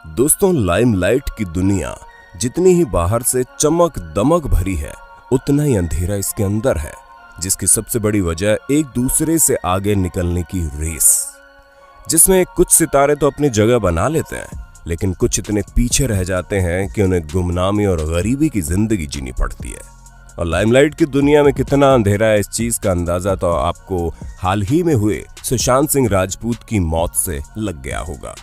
दोस्तों, लाइमलाइट की दुनिया जितनी ही बाहर से चमक दमक भरी है, उतना ही अंधेरा इसके अंदर है, जिसकी सबसे बड़ी वजह एक दूसरे से आगे निकलने की रेस, जिसमें कुछ सितारे तो अपनी जगह बना लेते हैं, लेकिन कुछ इतने पीछे रह जाते हैं कि उन्हें गुमनामी और गरीबी की जिंदगी जीनी पड़ती है। और लाइमलाइट की दुनिया में कितना अंधेरा है, इस चीज का अंदाजा तो आपको हाल ही में हुए सुशांत सिंह राजपूत की मौत से लग गया होगा।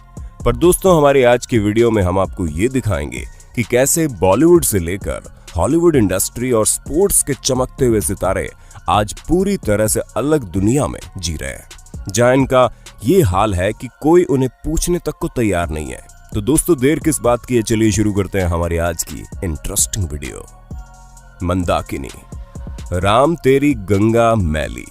पर दोस्तों, हमारी आज की वीडियो में हम आपको ये दिखाएंगे कि कैसे बॉलीवुड से लेकर हॉलीवुड इंडस्ट्री और स्पोर्ट्स के चमकते हुए सितारे आज पूरी तरह से अलग दुनिया में जी रहे हैं, जहां इनका ये हाल है कि कोई उन्हें पूछने तक को तैयार नहीं है। तो दोस्तों, देर किस बात की है, चलिए शुरू करते हैं हमारी आज की इंटरेस्टिंग वीडियो। मंदाकिनी, राम तेरी गंगा मैली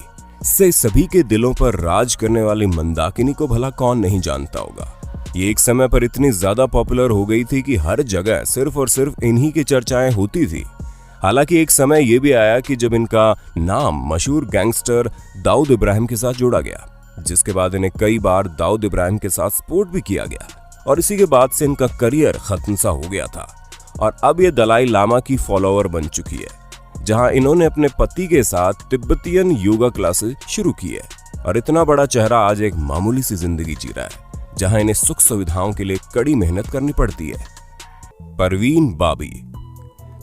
से सभी के दिलों पर राज करने वाली मंदाकिनी को भला कौन नहीं जानता होगा। ये एक समय पर इतनी ज्यादा पॉपुलर हो गई थी कि हर जगह सिर्फ और सिर्फ इन्हीं की चर्चाएं होती थी। हालांकि एक समय यह भी आया कि जब इनका नाम मशहूर गैंगस्टर दाऊद इब्राहिम के साथ जोड़ा गया, जिसके बाद इन्हें कई बार दाऊद इब्राहिम के साथ सपोर्ट भी किया गया, और इसी के बाद से इनका करियर खत्म सा हो गया था। और अब ये दलाई लामा की फॉलोअर बन चुकी है, जहां इन्होंने अपने पति के साथ तिब्बतियन योगा क्लासेस शुरू की है। और इतना बड़ा चेहरा आज एक मामूली सी जिंदगी जी रहा है, जहां इन्हें सुख सुविधाओं के लिए कड़ी मेहनत करनी पड़ती है। परवीन बाबी,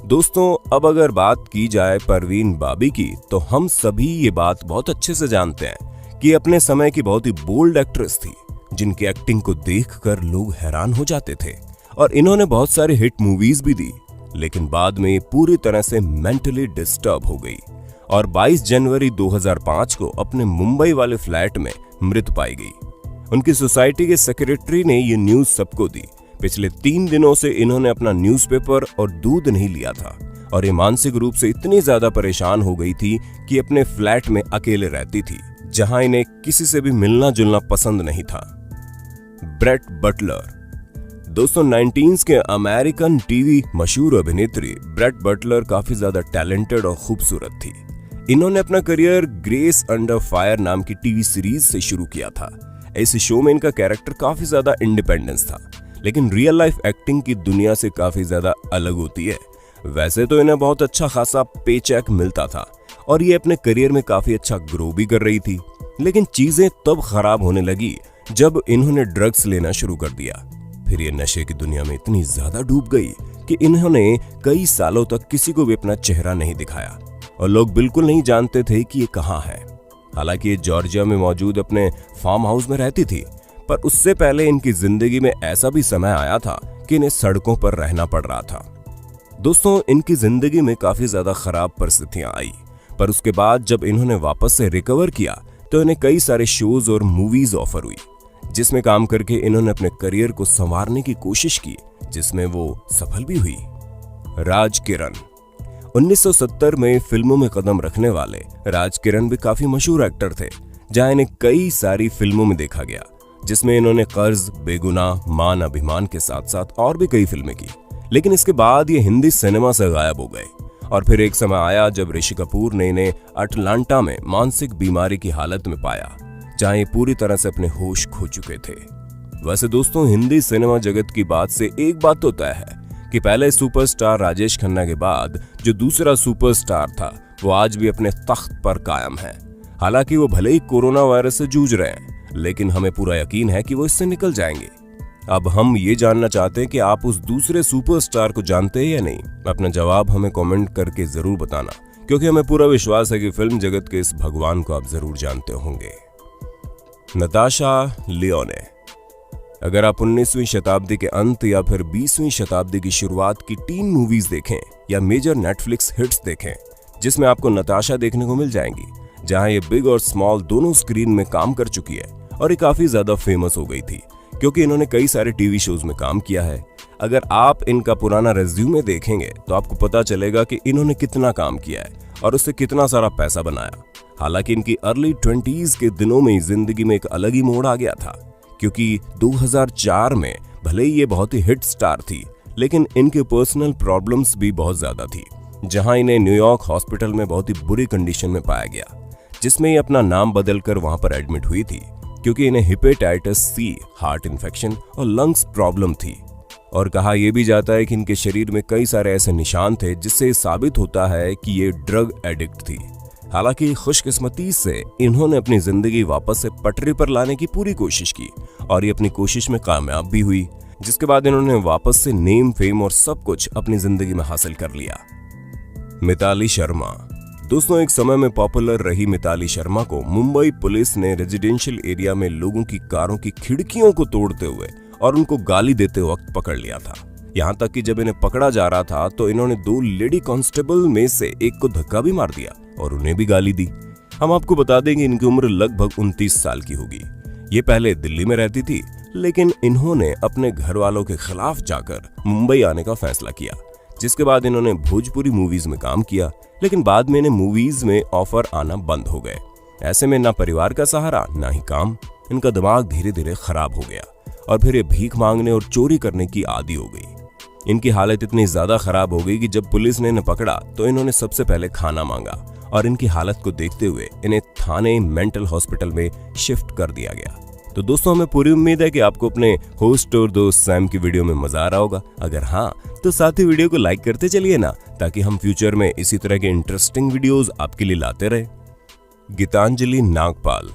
दोस्तों, अब अगर बात की जाए परवीन बाबी की, तो हम सभी ये बात बहुत अच्छे से जानते हैं कि अपने समय की बहुत ही बोल्ड एक्ट्रेस थी, जिनकी एक्टिंग को देखकर लोग हैरान हो जाते थे। और इन्होंने बहुत सारे हिट मूवीज भी दी, लेकिन बाद में पूरी तरह से मेंटली डिस्टर्ब हो गई और 22 जनवरी 2005 को अपने मुंबई वाले फ्लैट में मृत पाई गई। उनकी सोसाइटी के सेक्रेटरी ने ये न्यूज सबको दी। पिछले 3 दिनों से इन्होंने अपना न्यूज़पेपर और दूध नहीं लिया था, और ये मानसिक रूप से इतनी ज्यादा परेशान हो गई थी कि अपने फ्लैट में अकेले रहती थी, जहां इन्हें किसी से भी मिलना जुलना पसंद नहीं था। ब्रेट बटलर, दोस्तों, 19s के अमेरिकन टीवी मशहूर अभिनेत्री ब्रेट बटलर काफी ज्यादा टैलेंटेड और खूबसूरत थी। इन्होंने अपना करियर ग्रेस अंडर फायर नाम की टीवी सीरीज से शुरू किया था। इस शो में इनका कैरेक्टर काफी ज्यादा इंडिपेंडेंस था, लेकिन रियल लाइफ एक्टिंग की दुनिया से काफी ज्यादा अलग होती है। वैसे तो इन्हें बहुत अच्छा खासा पे चेक मिलता था और ये अपने करियर में काफी अच्छा ग्रो भी कर रही थी, लेकिन चीजें तब खराब होने लगी जब इन्होंने ड्रग्स लेना शुरू कर दिया। फिर ये नशे की दुनिया में इतनी ज्यादा डूब गई कि इन्होंने कई सालों तक किसी को भी अपना चेहरा नहीं दिखाया, और लोग बिल्कुल नहीं जानते थे कि ये कहाँ है। हालांकि ये जॉर्जिया में मौजूद अपने फार्म हाउस में रहती थी, पर उससे पहले इनकी जिंदगी में ऐसा भी समय आया था कि इन्हें सड़कों पर रहना पड़ रहा था। दोस्तों, इनकी जिंदगी में काफी ज्यादा खराब परिस्थितियां आई, पर उसके बाद जब इन्होंने वापस से रिकवर किया तो इन्हें कई सारे शोज और मूवीज ऑफर हुई, जिसमें काम करके इन्होंने अपने करियर को संवारने की कोशिश की, जिसमें वो सफल भी हुई। राज किरण, 1970 में फिल्मों में कदम रखने वाले राज किरण भी काफी मशहूर एक्टर थे, जहां इन्हें कई सारी फिल्मों में देखा गया, जिसमें इन्होंने कर्ज, बेगुनाह, मान अभिमान के साथ साथ और भी कई फिल्में की। लेकिन इसके बाद ये हिंदी सिनेमा से गायब हो गए, और फिर एक समय आया जब ऋषि कपूर ने इन्हें अटलांटा में मानसिक बीमारी की हालत में पाया, जहां ये पूरी तरह से अपने होश खो चुके थे। वैसे दोस्तों, हिंदी सिनेमा जगत की बात से एक बात तो तय है कि पहले सुपरस्टार राजेश खन्ना के बाद जो दूसरा सुपरस्टार था, वो आज भी अपने तख्त पर कायम है। हालांकि वो भले ही कोरोना वायरस से जूझ रहे हैं, लेकिन हमें पूरा यकीन है कि वो इससे निकल जाएंगे। अब हम ये जानना चाहते हैं कि आप उस दूसरे सुपरस्टार को जानते हैं या नहीं। अपना जवाब हमें कमेंट करके जरूर बताना, क्योंकि हमें पूरा विश्वास है कि फिल्म जगत के इस भगवान को आप जरूर जानते होंगे। नताशा लियोने, अगर आप 19वीं शताब्दी के अंत या फिर 20वीं शताब्दी की शुरुआत की टीन मूवीज देखें या मेजर नेटफ्लिक्स हिट्स देखें, जिसमें आपको नताशा देखने को मिल जाएंगी, जहां ये बिग और स्मॉल दोनों स्क्रीन में काम कर चुकी है, और ये काफी ज्यादा फेमस हो गई थी क्योंकि इन्होंने कई सारे टीवी शोज में काम किया है। अगर आप इनका पुराना रेज्यूमे देखेंगे तो आपको पता चलेगा कि इन्होंने कितना काम किया है और उससे कितना सारा पैसा बनाया। हालांकि इनकी अर्ली 20s के दिनों में जिंदगी में एक अलग ही मोड़ आ गया था, क्योंकि 2004 में भले ही ये बहुत ही हिट स्टार थी, लेकिन इनके पर्सनल प्रॉब्लम्स भी बहुत ज्यादा थी, जहां इन्हें न्यूयॉर्क हॉस्पिटल में बहुत ही बुरी कंडीशन में पाया गया, जिसमें ये अपना नाम बदलकर वहां पर एडमिट हुई थी, क्योंकि इन्हें हेपेटाइटिस सी, हार्ट इन्फेक्शन और लंग्स प्रॉब्लम थी। और कहा यह भी जाता है कि इनके शरीर में कई सारे ऐसे निशान थे जिससे साबित होता है कि ये ड्रग एडिक्ट थी। हालांकि खुशकिस्मती से इन्होंने अपनी जिंदगी वापस से पटरी पर लाने की पूरी कोशिश की और ये अपनी कोशिश में कामयाब भी हुई, जिसके बाद इन्होंने वापस से नेम, फेम और सब कुछ अपनी जिंदगी में हासिल कर लिया। मिताली शर्मा। दोस्तों, एक समय में पॉपुलर रही मिताली शर्मा को मुंबई पुलिस ने रेजिडेंशियल एरिया में लोगों की कारों की खिड़कियों को तोड़ते हुए और उनको गाली देते वक्त पकड़ लिया था। यहाँ तक कि जब इन्हें पकड़ा जा रहा था तो इन्होंने 2 लेडी कांस्टेबल में से एक को धक्का भी मार दिया और उन्हें भी गाली दी। हम आपको बता दें कि इनकी उम्र लगभग 29 साल की होगी। ये पहले दिल्ली में रहती थी, लेकिन इन्होंने अपने घर वालों के खिलाफ जाकर मुंबई आने का फैसला किया, जिसके बाद इन्होंने भोजपुरी मूवीज में काम किया, लेकिन बाद में इन्हें मूवीज में ऑफर आना बंद हो गए। ऐसे में ना परिवार का सहारा ना ही काम, इनका दिमाग धीरे धीरे खराब हो गया और फिर ये भीख मांगने और चोरी करने की आदी हो गई। इनकी हालत इतनी ज्यादा खराब हो गई कि जब पुलिस ने इन्हें पकड़ा तो इन्होंने सबसे पहले खाना मांगा और इनकी हालत को देखते हुए इन्हें थाने मेंटल हॉस्पिटल में शिफ्ट कर दिया गया। तो दोस्तों, हमें पूरी उम्मीद है कि आपको अपने होस्ट और दोस्त सैम की वीडियो में मजा आ रहा होगा। अगर हाँ, तो साथ ही वीडियो को लाइक करते चलिए ना, ताकि हम फ्यूचर में इसी तरह के इंटरेस्टिंग वीडियोस आपके लिए लाते रहे। गीतांजलि नागपाल।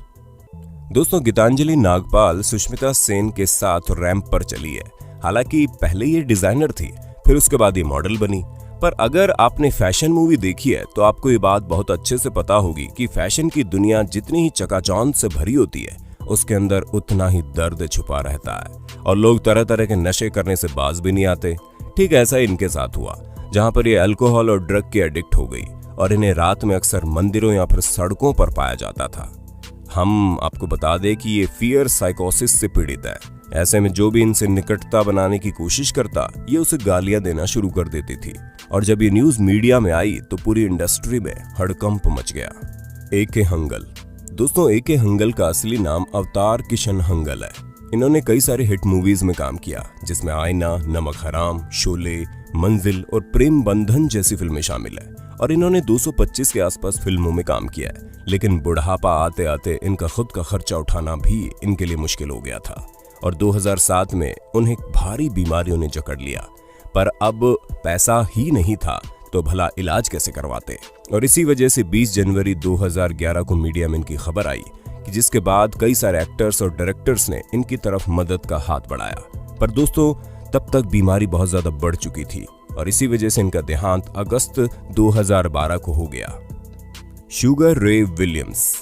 दोस्तों, गीतांजलि नागपाल सुष्मिता सेन के साथ रैंप पर चली है। हालांकि पहले ये डिजाइनर थी, फिर उसके बाद ये मॉडल बनी। पर अगर आपने फैशन मूवी देखी है तो आपको ये बात बहुत अच्छे से पता होगी कि फैशन की दुनिया जितनी ही चकाचौंध से भरी होती है, उसके अंदर उतना ही दर्द छुपा रहता है और लोग तरह तरह के नशे करने से बाज भी नहीं आते। ठीक ऐसा ही इनके साथ हुआ, जहां पर ये अल्कोहल और ड्रग के एडिक्ट हो गई और इन्हें रात में अक्सर मंदिरों या फिर सड़कों पर पाया जाता था। हम आपको बता दें कि ये फियर साइकोसिस से पीड़ित है। ऐसे में जो भी इनसे निकटता बनाने की कोशिश करता, ये उसे गालियां देना शुरू कर देती थी और जब ये न्यूज मीडिया में आई तो पूरी इंडस्ट्री में हड़कंप मच गया। ए.के. हंगल। दोस्तों, ए.के. हंगल का असली नाम अवतार किशन हंगल है। इन्होंने कई सारे हिट मूवीज में काम किया, जिसमें आईना, नमक हराम, शोले, मंजिल और प्रेम बंधन जैसी फिल्में शामिल है और इन्होंने 225 के आसपास फिल्मों में काम किया है। लेकिन बुढ़ापा आते आते इनका खुद का खर्चा उठाना भी इनके लिए मुश्किल हो गया था और 2007 में उन्हें भारी बीमारियों ने जकड़ लिया। पर अब पैसा ही नहीं था तो भला इलाज कैसे करवाते, और इसी वजह से 20 जनवरी 2011 को मीडिया में इनकी खबर आई कि जिसके बाद कई सारे एक्टर्स और डायरेक्टर्स ने इनकी तरफ मदद का हाथ बढ़ाया। पर दोस्तों, तब तक बीमारी बहुत ज्यादा बढ़ चुकी थी और इसी वजह से इनका देहांत अगस्त 2012 को हो गया। शुगर रे विलियम्स।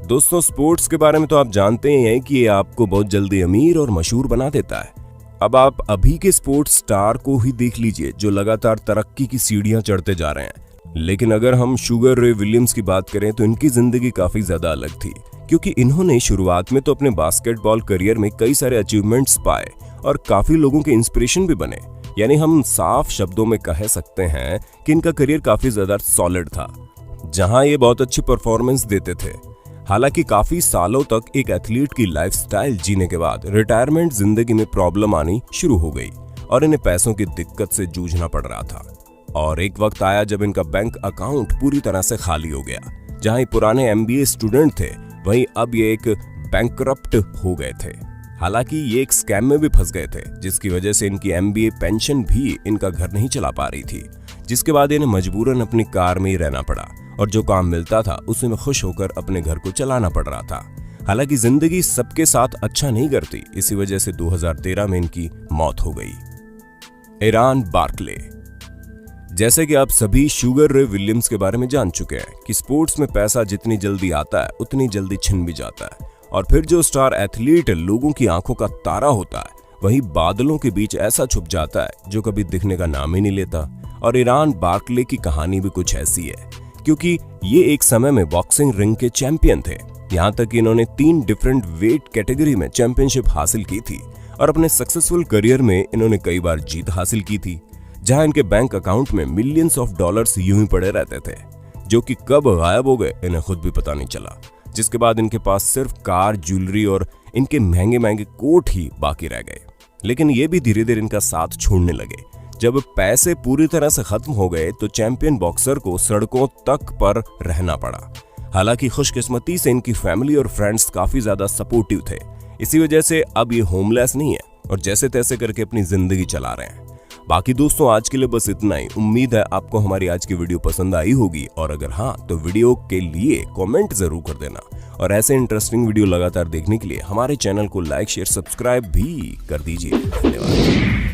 दोस्तों, स्पोर्ट्स के बारे में तो आप जानते ही हैं कि ये आपको बहुत जल्दी अमीर और मशहूर बना देता है। अब आप अभी के स्पोर्ट्स स्टार को ही देख लीजिए जो लगातार तरक्की की सीढ़ियां चढ़ते जा रहे हैं। लेकिन अगर हम शुगर रे विलियम्स की बात करें तो इनकी जिंदगी काफी ज्यादा अलग थी, क्योंकि इन्होंने शुरुआत में तो अपने बास्केटबॉल करियर में कई सारे अचीवमेंट्स पाए और काफी लोगों के इंस्पिरेशन भी बने। यानी हम साफ शब्दों में कह सकते हैं कि इनका करियर काफी ज्यादा सॉलिड था, जहां ये बहुत अच्छी परफॉर्मेंस देते थे। हालांकि काफी सालों तक एक एथलीट की लाइफस्टाइल जीने के बाद रिटायरमेंट जिंदगी में प्रॉब्लम आनी शुरू हो गई और इन्हें पैसों की दिक्कत से जूझना पड़ रहा था। और एक वक्त आया जब इनका बैंक अकाउंट पूरी तरह से खाली हो गया। जहां पुराने MBA स्टूडेंट थे, वहीं अब ये एक बैंकरप्ट हो गए थे। हालांकि ये एक स्कैम में भी फंस गए थे, जिसकी वजह से इनकी MBA पेंशन भी इनका घर नहीं चला पा रही थी, जिसके बाद इन्हें मजबूरन अपनी कार में ही रहना पड़ा और जो काम मिलता था उसी में खुश होकर अपने घर को चलाना पड़ रहा था। हालांकि जिंदगी सबके साथ अच्छा नहीं करती, इसी वजह से 2013 में इनकी मौत हो गई। एरान बार्कले। जैसे कि आप सभी शुगर रे विलियम्स के बारे में जान चुके हैं कि स्पोर्ट्स में पैसा जितनी जल्दी आता है उतनी जल्दी छिन भी जाता है, और फिर जो स्टार एथलीट लोगों की आंखों का तारा होता है वही बादलों के बीच ऐसा छुप जाता है जो कभी दिखने का नाम ही नहीं लेता। और एरान बार्कले की कहानी भी कुछ ऐसी है, क्योंकि ये एक समय में बॉक्सिंग रिंग के चैंपियन थे। यहाँ तक कि इन्होंने 3 डिफरेंट वेट कैटेगरी में चैंपियनशिप हासिल की थी और अपने सक्सेसफुल करियर में इन्होंने कई बार जीत हासिल की थी, जहां इनके बैंक अकाउंट में मिलियंस ऑफ डॉलर्स यूं ही पड़े रहते थे, जो कि कब गायब हो गए इन्हें खुद भी पता नहीं चला। जिसके बाद इनके पास सिर्फ कार, ज्वेलरी और इनके महंगे महंगे कोट ही बाकी रह गए। लेकिन ये भी धीरे धीरे इनका साथ छोड़ने लगे। जब पैसे पूरी तरह से खत्म हो गए तो चैंपियन बॉक्सर को सड़कों तक पर रहना पड़ा। हालांकि खुशकिस्मती से इनकी फैमिली और फ्रेंड्स काफी ज्यादा सपोर्टिव थे, इसी वजह से अब ये होमलेस नहीं है और जैसे तैसे करके अपनी जिंदगी चला रहे हैं। बाकी दोस्तों आज के लिए बस इतना ही। उम्मीद है आपको हमारी आज की वीडियो पसंद आई होगी, और अगर हाँ तो वीडियो के लिए कमेंट जरूर कर देना। और ऐसे इंटरेस्टिंग वीडियो लगातार देखने के लिए हमारे चैनल को लाइक शेयर सब्सक्राइब भी कर दीजिए। धन्यवाद।